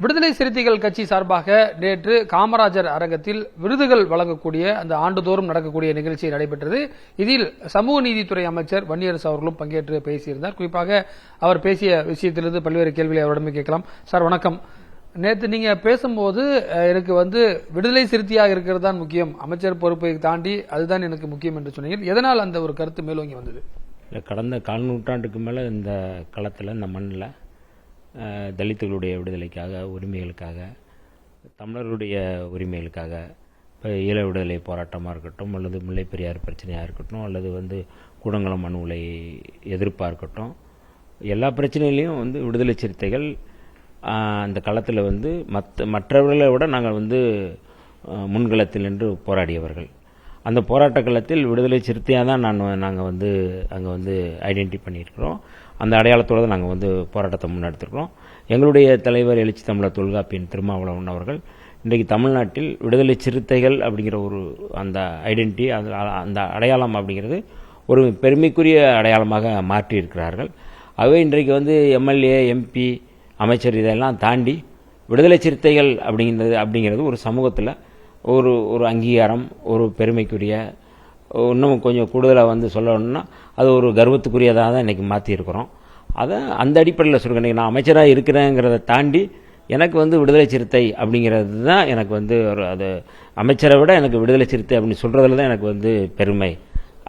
விடுதலை சிறுத்தைகள் கட்சி சார்பாக நேற்று காமராஜர் அரங்கத்தில் விருதுகள் வழங்கக்கூடிய அந்த ஆண்டுதோறும் நடக்கக்கூடிய நிகழ்ச்சி நடைபெற்றது. இதில் சமூக நீதித்துறை அமைச்சர் வன்னியரசு அவர்களும் பங்கேற்று பேசியிருந்தார். குறிப்பாக அவர் பேசிய விஷயத்திலிருந்து பல்வேறு கேள்விகளை அவரிடமே கேட்கலாம். சார் வணக்கம். நேற்று நீங்க பேசும்போது எனக்கு விடுதலை சிறுத்தையாக இருக்கிறது தான் முக்கியம், அமைச்சர் பொறுப்பை தாண்டி அதுதான் எனக்கு முக்கியம் என்று சொன்னீங்க. எதனால் அந்த ஒரு கருத்து மேலோங்கி வந்தது? கடந்த கால் நூற்றாண்டுக்கு மேலே இந்த களத்தில், இந்த மண்ணில் தலித்துகளுடைய விடுதலைக்காக, உரிமைகளுக்காக, தமிழர்களுடைய உரிமைகளுக்காக, இப்போ ஈழ விடுதலை போராட்டமாக இருக்கட்டும், அல்லது முல்லை பெரியார் பிரச்சனையாக இருக்கட்டும், அல்லது கூடங்குளம் மண் உலை எதிர்ப்பாக இருக்கட்டும், எல்லா பிரச்சனையிலையும் விடுதலை சிறுத்தைகள் அந்த களத்தில் மற்றவர்களை விட நாங்கள் முன்களத்தில் நின்று போராடியவர்கள். அந்த போராட்ட களத்தில் விடுதலை சிறுத்தையாக தான் நாங்கள் அங்கே ஐடென்டி பண்ணியிருக்கிறோம். அந்த அடையாளத்தோடு தான் நாங்கள் போராட்டத்தை முன்னெடுத்திருக்கிறோம். எங்களுடைய தலைவர் எழுச்சி தமிழர் தொல்காப்பியன் திருமாவளவன் அவர்கள் இன்றைக்கு தமிழ்நாட்டில் விடுதலை சிறுத்தைகள் அப்படிங்கிற ஒரு அந்த ஐடென்டிட்டி, அந்த அடையாளம் அப்படிங்கிறது ஒரு பெருமைக்குரிய அடையாளமாக மாற்றியிருக்கிறார்கள். ஆகவே இன்றைக்கு எம்எல்ஏ, எம்பி, அமைச்சர் இதெல்லாம் தாண்டி விடுதலை சிறுத்தைகள் அப்படிங்கிறது ஒரு சமூகத்தில் ஒரு அங்கீகாரம், ஒரு பெருமைக்குரிய, இன்னும் கொஞ்சம் கூடுதலாக சொல்லணும்னா அது ஒரு கர்வத்துக்குரியதாக தான் இன்றைக்கி மாற்றியிருக்கிறோம். அதை அந்த அடிப்படையில் சொல்கிறேன். நான் அமைச்சராக இருக்கிறேங்கிறத தாண்டி எனக்கு விடுதலை சிறுத்தை அப்படிங்கிறது தான் எனக்கு ஒரு அது அமைச்சரை விட எனக்கு விடுதலை சிறுத்தை அப்படின்னு சொல்கிறதுல தான் எனக்கு பெருமை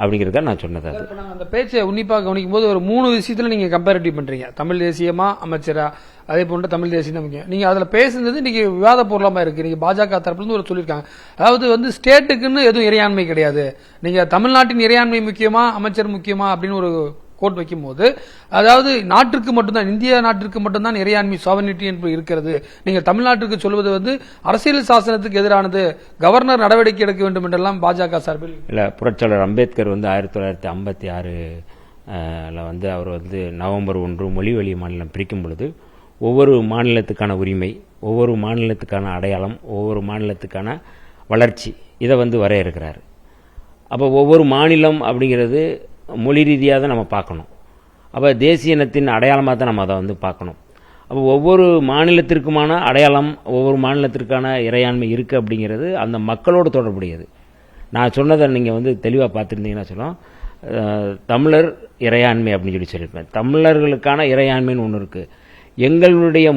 அப்படிங்கிறத நான் சொன்னது. அது அந்த பேச்சை உன்னிப்பாக கவனிக்கும் போது ஒரு 3 விஷயத்தில் நீங்கள் கம்பேரிட்டிவ் பண்ணுறீங்க. தமிழ் தேசியமா, அமைச்சரா, அதே போன்ற தமிழ் தேசியம் தான் முக்கியம். நீங்கள் அதில் பேசுனது இன்னைக்கு விவாத பொருளாக இருக்கு. நீங்கள் பாஜக தரப்புலேருந்து ஒரு சொல்லியிருக்காங்க, அதாவது ஸ்டேட்டுக்குன்னு எதுவும் இறையாண்மை கிடையாது, நீங்கள் தமிழ்நாட்டின் இறையாண்மை முக்கியமா, அமைச்சர் முக்கியமா அப்படின்னு ஒரு கோட் வைக்கும் போது, அதாவது நாட்டிற்கு மட்டும்தான், இந்திய நாட்டிற்கு மட்டும்தான் இறையாண்மை சாவர்னிட்டி என்று இருக்கிறது. நீங்கள் தமிழ்நாட்டிற்கு சொல்வது அரசியல் சாசனத்துக்கு எதிரானது, கவர்னர் நடவடிக்கை எடுக்க வேண்டும் என்றெல்லாம் பாஜக சார்பில் இல்லை. புரட்சியாளர் அம்பேத்கர் 1956 அவர் நவம்பர் 1 மொழி வழி மாநிலம் பிரிக்கும் பொழுது ஒவ்வொரு மாநிலத்துக்கான உரிமை, ஒவ்வொரு மாநிலத்துக்கான அடையாளம், ஒவ்வொரு மாநிலத்துக்கான வளர்ச்சி, இதை வரையறுக்கிறார். அப்போ ஒவ்வொரு மாநிலம் அப்படிங்கிறது மொழி ரீதியாக தான் நம்ம பார்க்கணும். அப்போ தேசிய இனத்தின் அடையாளமாக தான் நம்ம அதை பார்க்கணும். அப்போ ஒவ்வொரு மாநிலத்திற்குமான அடையாளம், ஒவ்வொரு மாநிலத்திற்கான இறையாண்மை இருக்குது அப்படிங்கிறது அந்த மக்களோடு தொடர்புடையது. நான் சொன்னதை நீங்கள் தெளிவாக பார்த்துருந்தீங்கன்னா சொல்லுவோம், தமிழர் இறையாண்மை அப்படின்னு சொல்லியிருப்பேன். தமிழர்களுக்கான இறையாண்மைன்னு ஒன்று இருக்குது. எங்களுடைய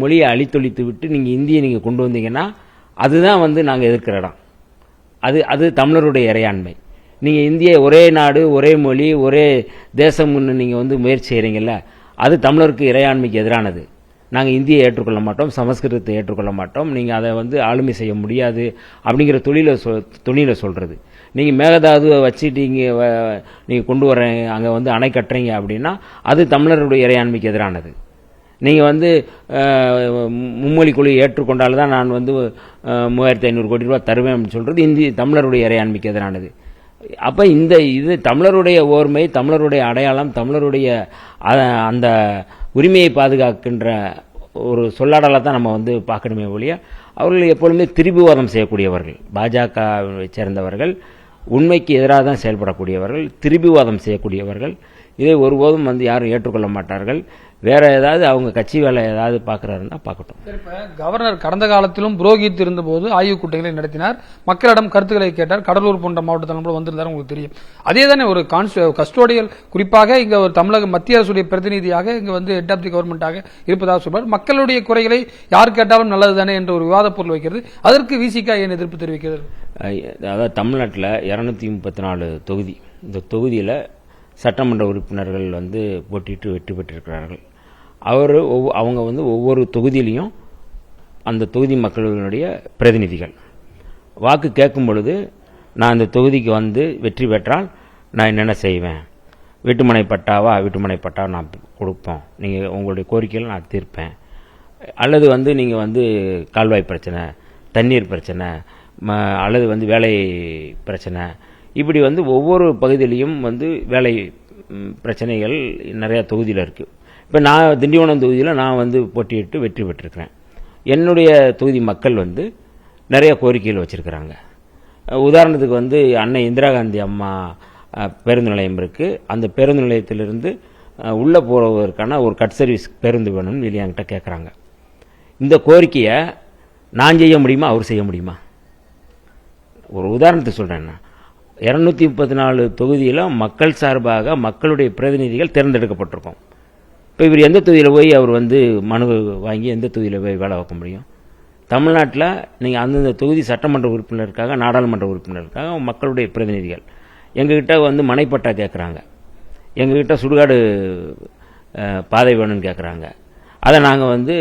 மொழியை அழித்தொழித்து விட்டு நீங்கள் இந்தியை நீங்கள் கொண்டு வந்தீங்கன்னா அதுதான் நாங்கள் எதிர்க்கிற இடம். அது தமிழருடைய இறையாண்மை. நீங்கள் இந்திய ஒரே நாடு, ஒரே மொழி, ஒரே தேசம்னு நீங்கள் முயற்சி செய்கிறீங்கல்ல, அது தமிழருக்கு இறையாண்மைக்கு எதிரானது. நாங்கள் இந்தியை ஏற்றுக்கொள்ள மாட்டோம், சமஸ்கிருதத்தை ஏற்றுக்கொள்ள மாட்டோம், நீங்கள் அதை ஆளுமை செய்ய முடியாது அப்படிங்கிற துணியில் சொல்கிறது. நீங்கள் மேகதாதுவை வச்சுட்டு நீங்கள் கொண்டு வர அங்கே அணை கட்டுறீங்க அப்படின்னா அது தமிழருடைய இறையாண்மைக்கு எதிரானது. நீங்கள் மும்மொழி குழு ஏற்றுக்கொண்டால்தான் நான் 3500 கோடி ரூபா தருவேன் அப்படின்னு சொல்கிறது தமிழருடைய இறையாண்மைக்கு எதிரானது. அப்போ இது தமிழருடைய ஓர்மை, தமிழருடைய அடையாளம், தமிழருடைய அந்த உரிமையை பாதுகாக்கின்ற ஒரு சொல்லாடலை தான் நம்ம பார்க்கணுமே ஒழிய, அவர்கள் எப்பொழுதுமே திரிபுவாதம் செய்யக்கூடியவர்கள். பாஜகவை சேர்ந்தவர்கள் உண்மைக்கு எதிராக தான் செயல்படக்கூடியவர்கள், திரிபுவாதம் செய்யக்கூடியவர்கள். இதை ஒருபோதும் யாரும் ஏற்றுக்கொள்ள மாட்டார்கள். வேற ஏதாவது அவங்க கட்சி வேலை ஏதாவது பார்க்கறாருன்னா பார்க்கட்டும். கவர்னர் கடந்த காலத்திலும் புரோகித் இருந்தபோது ஆய்வுக் கூட்டங்களை நடத்தினார், மக்களிடம் கருத்துக்களை கேட்டார். கடலூர் போன்ற மாவட்டத்தில் கூட வந்திருந்தார், உங்களுக்கு தெரியும். அதே தானே ஒரு கஸ்டோடியல், குறிப்பாக இங்க ஒரு தமிழக மத்திய அரசுடைய பிரதிநிதியாக இங்க ஹெட் ஆஃப் தி கவர்மெண்டாக இருப்பதாக சொல்றார். மக்களுடைய குறைகளை யார் கேட்டாலும் நல்லது தானே என்ற ஒரு விவாத பொருள் வைக்கிறது. அதற்கு விசிக ஏன் எதிர்ப்பு தெரிவிக்கிறது? அதாவது தமிழ்நாட்டில் 234 தொகுதி, இந்த தொகுதியில் சட்டமன்ற உறுப்பினர்கள் போட்டிட்டு வெற்றி பெற்றிருக்கிறார்கள். அவங்க ஒவ்வொரு தொகுதியிலையும் அந்த தொகுதி மக்களுடைய பிரதிநிதிகள் வாக்கு கேட்கும் பொழுது, நான் இந்த தொகுதிக்கு வெற்றி பெற்றால் நான் என்னென்ன செய்வேன், வீட்டுமனை பட்டாவை நான் கொடுப்போம், நீங்கள் உங்களுடைய கோரிக்கைகளை நான் தீர்ப்பேன், அல்லது நீங்கள் கால்வாய் பிரச்சனை, தண்ணீர் பிரச்சனை, அல்லது வேலை பிரச்சனை, இப்படி ஒவ்வொரு பகுதியிலையும் வேலை பிரச்சனைகள் நிறையா தொகுதியில் இருக்குது. இப்போ நான் திண்டிவனம் தொகுதியில் நான் போட்டியிட்டு வெற்றி பெற்றிருக்கிறேன். என்னுடைய தொகுதி மக்கள் நிறைய கோரிக்கைகள் வச்சுருக்கிறாங்க. உதாரணத்துக்கு அன்னை இந்திரா காந்தி அம்மா பேருந்து நிலையம் இருக்குது. அந்த பேருந்து நிலையத்திலிருந்து உள்ளே போகிறதற்கான ஒரு கட் சர்வீஸ் பேருந்து வேணும்னு என்கிட்ட கேட்குறாங்க. இந்த கோரிக்கையை நான் செய்ய முடியுமா, அவர் செய்ய முடியுமா? ஒரு உதாரணத்துக்கு சொல்கிறேன். 234 தொகுதியில் மக்கள் சார்பாக மக்களுடைய பிரதிநிதிகள் தேர்ந்தெடுக்கப்பட்டிருக்கோம். இப்போ இவர் எந்த தொகுதியில் போய் அவர் வந்து மனு வாங்கி எந்த தொகுதியில் போய் வேலை வைக்க முடியும்? தமிழ்நாட்டில் நீங்கள் அந்தந்த தொகுதி சட்டமன்ற உறுப்பினருக்காக, நாடாளுமன்ற உறுப்பினருக்காக மக்களுடைய பிரதிநிதிகள் எங்ககிட்ட வந்து மனைப்பட்டா கேட்குறாங்க, எங்ககிட்ட சுடுகாடு பாதை வேணும்னு கேட்குறாங்க. அதை நாங்கள் வந்து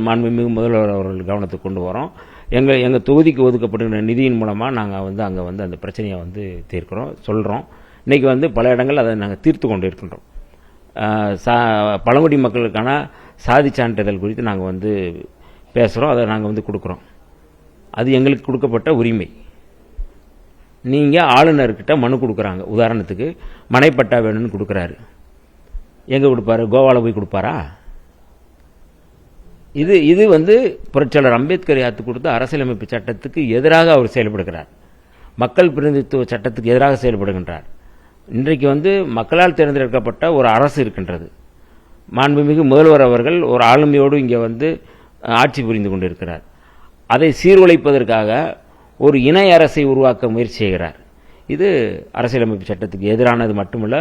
மாண்புமிகு முதல்வர் அவர்கள் கவனத்துக்கு கொண்டு வரோம். எங்கள் தொகுதிக்கு ஒதுக்கப்படுகிற நிதியின் மூலமாக நாங்கள் வந்து அங்கே வந்து அந்த பிரச்சனையை வந்து தீர்க்கிறோம், சொல்கிறோம். இன்றைக்கி வந்து பல இடங்கள் அதை நாங்கள் தீர்த்து கொண்டு இருக்கின்றோம். பழங்குடி மக்களுக்கான சாதி சான்றிதழ் குறித்து நாங்கள் வந்து பேசுகிறோம், அதை நாங்கள் வந்து கொடுக்குறோம். அது எங்களுக்கு கொடுக்கப்பட்ட உரிமை. நீங்கள் ஆளுநர்கிட்ட மனு கொடுக்குறாங்க, உதாரணத்துக்கு மனைப்பட்டா வேணும்னு கொடுக்குறாரு, எங்கே கொடுப்பாரு? கோவாவில் போய் கொடுப்பாரா? இது வந்து புரட்சியாளர் அம்பேத்கர் யாத்து கொடுத்த அரசியலமைப்பு சட்டத்துக்கு எதிராக அவர் செயல்படுகிறார், மக்கள் பிரதிநிதித்துவ சட்டத்துக்கு எதிராக செயல்படுகின்றார். இன்றைக்கு வந்து மக்களால் தேர்ந்தெடுக்கப்பட்ட ஒரு அரசு இருக்கின்றது. மாண்புமிகு முதல்வர் அவர்கள் ஒரு ஆளுமையோடு இங்கே வந்து ஆட்சி புரிந்து கொண்டிருக்கிறார். அதை சீர்குலைப்பதற்காக ஒரு இணை அரசை உருவாக்க முயற்சி செய்கிறார். இது அரசியலமைப்பு சட்டத்துக்கு எதிரானது மட்டுமல்ல,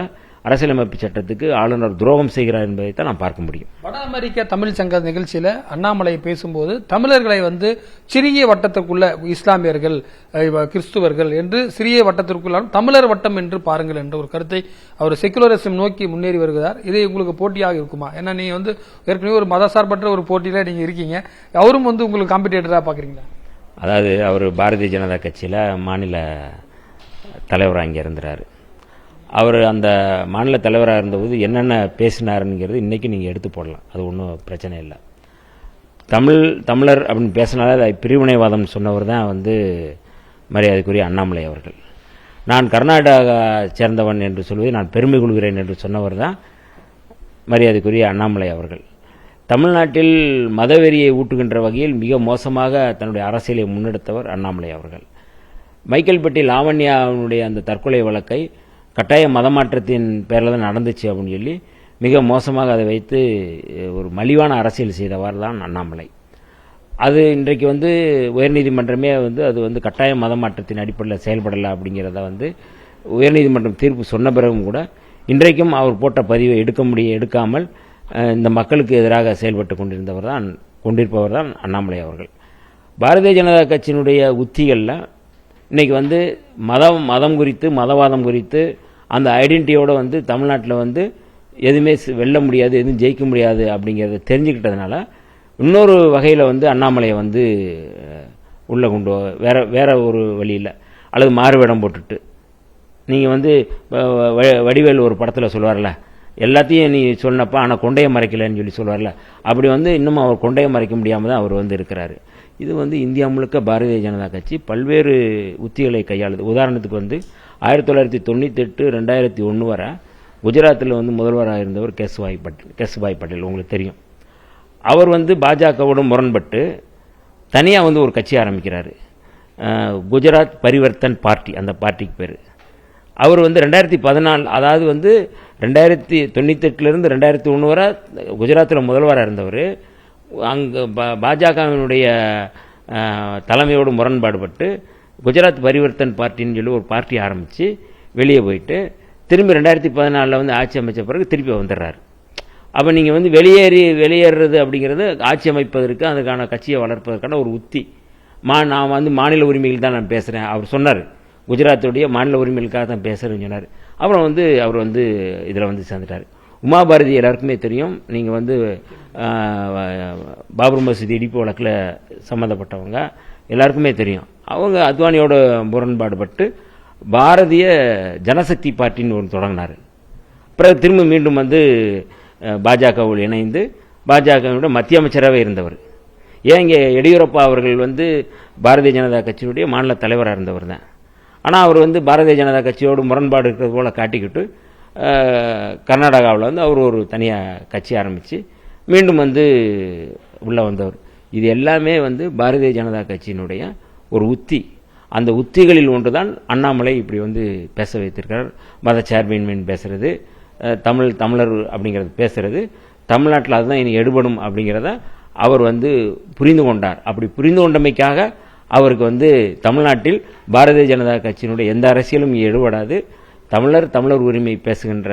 அரசியலமைப்பு சட்டத்துக்கு ஆளுநர் துரோகம் செய்கிறார் என்பதைத்தான் நாம் பார்க்க முடியும். வட அமெரிக்க தமிழ் சங்க நிகழ்ச்சியில் அண்ணாமலை பேசும்போது தமிழர்களை வந்து சிறிய வட்டத்திற்குள்ள இஸ்லாமியர்கள், கிறிஸ்துவர்கள் என்று சிறிய வட்டத்திற்குள்ள தமிழர் வட்டம் என்று பாருங்கள் என்ற ஒரு கருத்தை அவர் செக்குலரிசம் நோக்கி முன்னேறி வருகிறார். இது உங்களுக்கு போட்டியாக இருக்குமா? ஏன்னா நீங்க வந்து ஏற்கனவே ஒரு மதசார்பற்ற ஒரு போட்டியில நீங்க இருக்கீங்க, அவரும் வந்து உங்களுக்கு காம்படிட்டரா பாக்குறீங்களா? அதாவது அவர் பாரதிய ஜனதா கட்சியில் மாநில தலைவராக இங்கே இருந்தார். அவர் அந்த மாநில தலைவராக இருந்தபோது என்னென்ன பேசினாருங்கிறது இன்றைக்கி நீங்கள் எடுத்து போடலாம், அது ஒன்றும் பிரச்சனை இல்லை. தமிழர் அப்படின்னு பேசினாலே அது பிரிவினைவாதம் சொன்னவர் தான் வந்து மரியாதைக்குரிய அண்ணாமலை அவர்கள். நான் கர்நாடகா சேர்ந்தவன் என்று சொல்வதை நான் பெருமை கொள்கிறேன் என்று சொன்னவர் தான் மரியாதைக்குரிய அண்ணாமலை அவர்கள். தமிழ்நாட்டில் மதவெறியை ஊட்டுகின்ற வகையில் மிக மோசமாக தன்னுடைய அரசியலை முன்னெடுத்தவர் அண்ணாமலை அவர்கள். மைக்கேல்பட்டி லாவண்யாவுடைய அந்த தற்கொலை வழக்கை கட்டாய மதமாற்றத்தின் பேரில் தான் நடந்துச்சு அப்படின்னு சொல்லி மிக மோசமாக அதை வைத்து ஒரு மலிவான அரசியல் செய்தவர் தான் அண்ணாமலை. அது இன்றைக்கு வந்து உயர்நீதிமன்றமே வந்து அது வந்து கட்டாய மதமாற்றத்தின் அடிப்படையில் செயல்படலை அப்படிங்கிறத வந்து உயர்நீதிமன்றம் தீர்ப்பு சொன்ன பிறகும் கூட இன்றைக்கும் அவர் போட்ட பதிவை எடுக்காமல் இந்த மக்களுக்கு எதிராக செயல்பட்டு கொண்டிருப்பவர் தான் அண்ணாமலை அவர்கள். பாரதிய ஜனதா கட்சியினுடைய உத்திகளில் இன்றைக்கி வந்து மதம் குறித்து, மதவாதம் குறித்து அந்த ஐடென்டிட்டியோடு வந்து தமிழ்நாட்டில் வந்து எதுவுமே வெல்ல முடியாது, எதுவும் ஜெயிக்க முடியாது அப்படிங்கிறத தெரிஞ்சுக்கிட்டதுனால இன்னொரு வகையில் வந்து அண்ணாமலையை வந்து உள்ளே கொண்டு வேற ஒரு வழியில் அல்லது மாறுவேடம் போட்டுட்டு, நீங்கள் வந்து வடிவேல் ஒரு படத்தில் சொல்லுவார்ல, எல்லாத்தையும் நீ சொன்னப்பா ஆனால் கொண்டையை மறைக்கலன்னு சொல்லி சொல்லுவார்ல, அப்படி வந்து இன்னும் அவர் கொண்டையை மறைக்க முடியாமல் தான் அவர் வந்து இருக்கிறாரு. இது வந்து இந்தியா முழுக்க பாரதிய ஜனதா கட்சி பல்வேறு உத்திகளை கையாளுது. உதாரணத்துக்கு வந்து 1998 2001 வரை குஜராத்தில் வந்து முதல்வராக இருந்தவர் கேசுபாய் பட்டேல் உங்களுக்கு தெரியும். அவர் வந்து பாஜகவோடு முரண்பட்டு தனியாக வந்து ஒரு கட்சி ஆரம்பிக்கிறாரு, குஜராத் பரிவர்த்தன் பார்ட்டி, அந்த பார்ட்டிக்கு பேர். அவர் வந்து 2014, அதாவது வந்து 1998 2001 வரை குஜராத்தில் முதல்வராக இருந்தவர் அங்கே பாஜகவினுடைய தலைமையோடு முரண்பாடுபட்டு குஜராத் பரிவர்த்தன் பார்ட்டின்னு சொல்லி ஒரு பார்ட்டி ஆரம்பித்து வெளியே போயிட்டு திரும்பி 2014 வந்து ஆட்சி அமைச்ச பிறகு திருப்பி வந்துடுறாரு. அப்போ நீங்கள் வந்து வெளியேறது அப்படிங்கிறது ஆட்சி அமைப்பதற்கு அதுக்கான கட்சியை வளர்ப்பதற்கான ஒரு உத்தி. நான் வந்து மாநில உரிமைகள் தான் நான் பேசுகிறேன் அவர் சொன்னார், குஜராத்துடைய மாநில உரிமைகளுக்காக தான் பேசுகிறேன்னு சொன்னார். அப்புறம் வந்து அவர் வந்து இதில் வந்து சேர்ந்துட்டார். உமாபாரதி எல்லாருக்குமே தெரியும், நீங்கள் வந்து பாபர் மசூதி இடிப்பு வழக்கில் சம்மந்தப்பட்டவங்க எல்லாருக்குமே தெரியும். அவங்க அத்வானியோட முரண்பாடுபட்டு பாரதிய ஜனசக்தி பார்ட்டின்னு ஒன்று தொடங்கினார். பிறகு திரும்ப மீண்டும் வந்து பாஜகவோடு இணைந்து பாஜகவோட மத்திய அமைச்சராகவே இருந்தவர். ஏன் இங்கே எடியூரப்பா அவர்கள் வந்து பாரதிய ஜனதா கட்சியினுடைய மாநில தலைவராக இருந்தவர் தான். ஆனால் அவர் வந்து பாரதிய ஜனதா கட்சியோடு முரண்பாடு இருக்கிறது போல் காட்டிக்கிட்டு கர்நாடகாவில் வந்து அவர் ஒரு தனியாக கட்சி ஆரம்பித்து மீண்டும் வந்து உள்ளே வந்தவர். இது எல்லாமே வந்து பாரதிய ஜனதா கட்சியினுடைய ஒரு உத்தி. அந்த உத்திகளில் ஒன்று தான் அண்ணாமலை இப்படி வந்து பேச வைத்திருக்கிறார். மதச்சார்பின்மை பேசுறது, தமிழர் அப்படிங்கிறது பேசுறது, தமிழ்நாட்டில் அதுதான் இனி எடுபடும் அப்படிங்கிறத அவர் வந்து புரிந்து கொண்டார். அப்படி புரிந்து கொண்டமைக்காக அவருக்கு வந்து தமிழ்நாட்டில் பாரதிய ஜனதா கட்சியினுடைய எந்த அரசியலும் இங்கே எடுபடாது. தமிழர் உரிமை பேசுகின்ற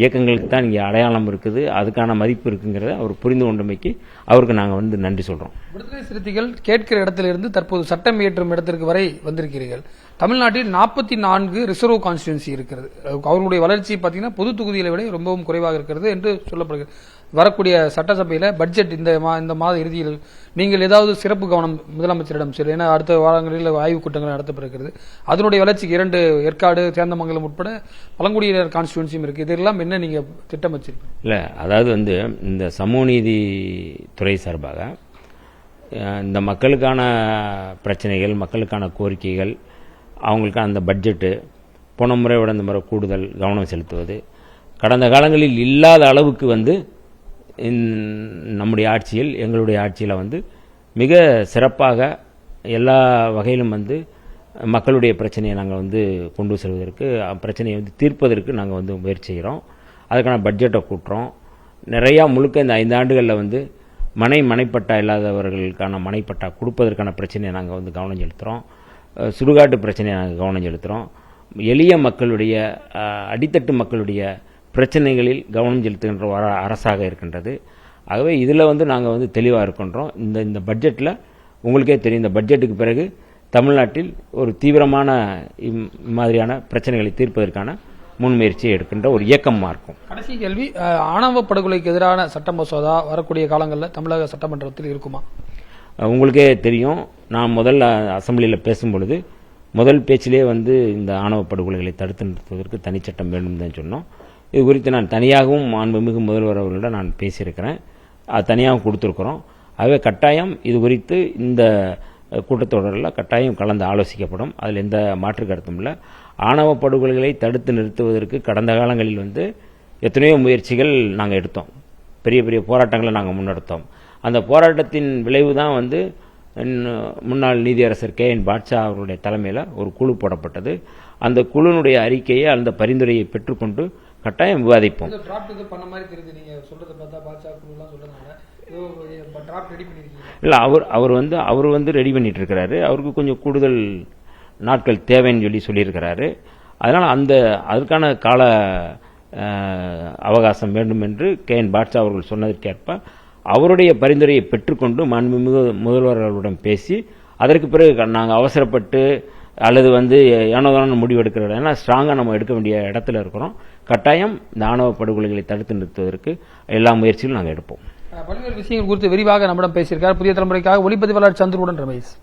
இயக்கங்களுக்கு தான் இங்கே அடையாளம் இருக்குது, அதுக்கான மதிப்பு இருக்குங்கிறத அவர் புரிந்து கொண்டமைக்கு அவருக்கு நாங்கள் வந்து நன்றி சொல்றோம். விடுதலை சிறுத்தைகள் கேட்கிற இடத்திலிருந்து தற்போது சட்டம் இயற்றும் இடத்திற்கு வரை வந்திருக்கிறீர்கள். தமிழ்நாட்டில் 44 ரிசர்வ் கான்ஸ்டிடுவன்சி இருக்கிறது. அவர்களுடைய வளர்ச்சி பார்த்தீங்கன்னா பொது தொகுதிகளை விட ரொம்பவும் குறைவாக இருக்கிறது என்று சொல்லப்படுகிறது. வரக்கூடிய சட்டசபையில் பட்ஜெட் இந்த மாத இறுதியில் நீங்கள் ஏதாவது சிறப்பு கவனம் முதலமைச்சரிடம் சரி, ஏன்னா அடுத்த வாரங்களில் ஆய்வுக் கூட்டங்கள் நடத்தப்பட்டிருக்கிறது. அதனுடைய வளர்ச்சிக்கு 2 ஏற்காடு, சேந்தமங்கலம் உட்பட பழங்குடியினர் கான்ஸ்டிடுவன்சியும் இருக்கு. இதெல்லாம் என்ன நீங்க திட்டம் வச்சிருக்கீங்க? இல்லை, அதாவது வந்து இந்த சமூக நீதி துறை சார்பாக இந்த மக்களுக்கான பிரச்சனைகள், மக்களுக்கான கோரிக்கைகள், அவங்களுக்கான அந்த பட்ஜெட்டு போன முறை விட இந்த முறை கூடுதல் கவனம் செலுத்துவது, கடந்த காலங்களில் இல்லாத அளவுக்கு வந்து நம்முடைய ஆட்சியில், எங்களுடைய ஆட்சியில் வந்து மிக சிறப்பாக எல்லா வகையிலும் வந்து மக்களுடைய பிரச்சனையை நாங்கள் வந்து கொண்டு செல்வதற்கு, பிரச்சனையை வந்து தீர்ப்பதற்கு நாங்கள் வந்து முயற்சி செய்கிறோம். அதுக்கான பட்ஜெட்டை கூட்டுறோம். நிறையா முழுக்க இந்த 5 ஆண்டுகளில் வந்து மனைப்பட்டா இல்லாதவர்களுக்கான மனைப்பட்டா கொடுப்பதற்கான பிரச்சனையை நாங்கள் வந்து கவனம் செலுத்துகிறோம். சுடுகாட்டு பிரச்சனையை நாங்கள் கவனம் செலுத்துகிறோம். எளிய மக்களுடைய, அடித்தட்டு மக்களுடைய பிரச்சனைகளில் கவனம் செலுத்துகின்ற அரசாக இருக்கின்றது. ஆகவே இதில் வந்து நாங்கள் வந்து தெளிவாக இருக்கின்றோம். இந்த பட்ஜெட்டில் உங்களுக்கே தெரியும், இந்த பட்ஜெட்டுக்கு பிறகு தமிழ்நாட்டில் ஒரு தீவிரமான மாதிரியான பிரச்சனைகளை தீர்ப்பதற்கான முன்முயற்சியை எடுக்கின்ற ஒரு இயக்கமாக இருக்கும். கடைசி கேள்வி, ஆணவ படுகொலைக்கு எதிரான சட்ட மசோதா வரக்கூடிய காலங்களில் தமிழக சட்டமன்றத்தில் இருக்குமா? உங்களுக்கே தெரியும், நான் முதல்ல அசெம்பிளியில் பேசும்பொழுது முதல் பேச்சிலே வந்து இந்த ஆணவ படுகொலைகளை தடுத்து நிறுத்துவதற்கு தனிச்சட்டம் வேண்டும் தான் சொன்னோம். இது குறித்து நான் தனியாகவும் மாண்புமிகு முதல்வர் அவர்களிடம் நான் பேசியிருக்கிறேன். அது தனியாகவும் கொடுத்துருக்குறோம். ஆகவே கட்டாயம் இது குறித்து இந்த கூட்டத்தொடரில் கட்டாயம் கலந்து ஆலோசிக்கப்படும். அதில் எந்த மாற்று கருத்தும் இல்லை. ஆணவ படுகொலைகளை தடுத்து நிறுத்துவதற்கு கடந்த காலங்களில் வந்து எத்தனையோ முயற்சிகள் நாங்கள் எடுத்தோம். பெரிய பெரிய போராட்டங்களை நாங்கள் முன்னெடுத்தோம். அந்த போராட்டத்தின் விளைவு தான் வந்து முன்னாள் நீதியரசர் KN பாட்ஷா அவர்களுடைய தலைமையில் ஒரு குழு போடப்பட்டது. அந்த குழுனுடைய அறிக்கையை, அந்த பரிந்துரையை பெற்றுக்கொண்டு கட்டாயம் விவாதிப்போம். இல்லை, அவர் வந்து ரெடி பண்ணிட்டு இருக்கிறாரு. அவருக்கு கொஞ்சம் கூடுதல் நாட்கள் தேவைன்னு சொல்லியிருக்கிறாரு. அதனால் அதற்கான கால அவகாசம் வேண்டும் என்று KN பாட்ஷா அவர்கள் சொன்னதற்கேற்ப அவருடைய பரிந்துரையை பெற்றுக்கொண்டு மாண்புமிகு முதல்வர் அவர்களிடம் பேசி, அதற்கு பிறகு நாங்கள் அவசரப்பட்டு அல்லது வந்து ஏனோதான முடிவு எடுக்கிற, ஏன்னா ஸ்ட்ராங்காக நம்ம எடுக்க வேண்டிய இடத்துல இருக்கிறோம். கட்டாயம் இந்த ஆணவ படுகொலைகளை தடுத்து நிறுத்துவதற்கு எல்லா முயற்சிகளும் நாங்கள் எடுப்போம். பல்வேறு விஷயங்கள் குறித்து விரிவாக நம்மிடம் பேசியிருக்கார் புதிய தலைமுறைக்காக ஒளிப்பதிவாளர் சந்துருடன் ரமேஷ்.